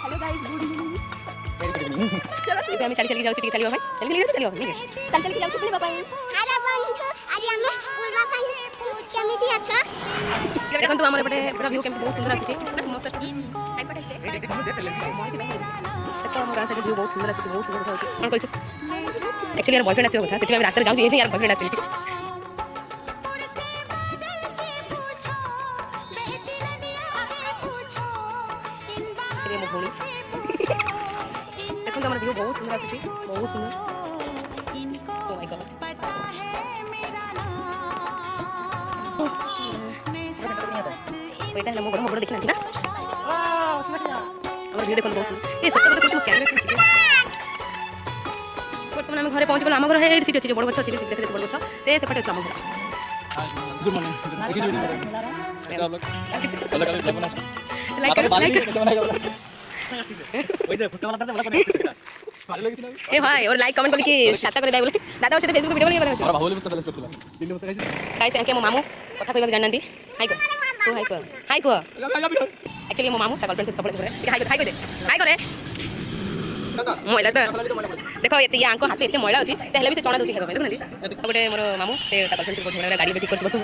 Hello guys good evening ଏବେ ଆମେ ଚାଲି ଚାଲି ଯାଉଛୁ ଟିକେ ଚାଲିବା ପାଇଁ ଚାଲି ଚାଲି ଯାଉଛୁ ଚାଲିବା चल चल के जाऊ बुलवा ପାଇଁ ଆରେ ବନ୍ଧୁ ଆଜି ଆମେ ବୁଲବା ପାଇଁ କେମିତି ଅଛ? ଦେଖନ୍ତୁ ଆମର ଏପଟେ ପୁରା ଭିଉ କେମିତି ବହୁତ ସୁନ୍ଦର ଆସୁଛି ମସ୍ତ ଆସୁଛି ଦେଖ ଆମ ଗାଁ ସାଇଡ୍ ଭିଉ ବହୁତ ସୁନ୍ଦର ଆସୁଛି ବହୁତ ସୁନ୍ଦର ଦେଖାଯାଉଛି କ'ଣ କହିଛୁ ଆକ୍ଚୁଆଲି ୟାର ବୟଫ୍ରେଣ୍ଡ ଆସିବା କଥା ସେଥିପାଇଁ ଆମେ ରାସ୍ତାରେ ଯାଉଛି ଏଇ ଯେ ୟାର ବୟଫ୍ରେଣ୍ଡ ଆସିଛି ମୋ ଭଉଣୀ ଦେଖନ୍ତୁ ଆମର ଭିଉ ବହୁତ ସୁନ୍ଦର ଆସୁଛି ବହୁତ ସୁନ୍ଦର ଓ ମାଇ ଗଡ୍ ଏଇଟା ହେଲା ମୋ ଗୋଡ଼ ଦେଖିନାହାନ୍ତି ନା ଆମର ଭିଉ ଦେଖନ୍ତୁ ବହୁତ ସୁନ୍ଦର ଏ ସତ କଥା କହୁଛି କ୍ୟାମେରା ବର୍ତ୍ତମାନ ଆମେ ଘରେ ପହଞ୍ଚିଗଲୁ ଆମ ଘର ଏଇଠି ସିଟ୍ ଅଛି ବଡ଼ ଗଛ ଅଛି ଦେଖେ ବଡ଼ ଗଛ ସେ ସେପଟେ ଅଛି ଆମ ଘର गुड मॉर्निंग ए भाई और लाइक कमेंट करके शाता कर दे बोले दादा और साथे फेसबुक वीडियो बना और बाहुली पुस्तक सेलेक्ट करथिला दिल्ली पुस्तक खाइছি गाइस एके मो मामू कथा कहबा जाननांती हाय को तू हाय को एक्चुअली मो मामू ता गर्लफ्रेंड से सब करे हाय को दे हाय करे मोइला तो देखो ये आंको हाथ एते मोइला अछि से हेले भी से चणा दोची हेबा देखो नंदी गोटे मोर मामू से ता गर्लफ्रेंड से बहुत झगड़ा गाड़ी भी ठीक करथबो तू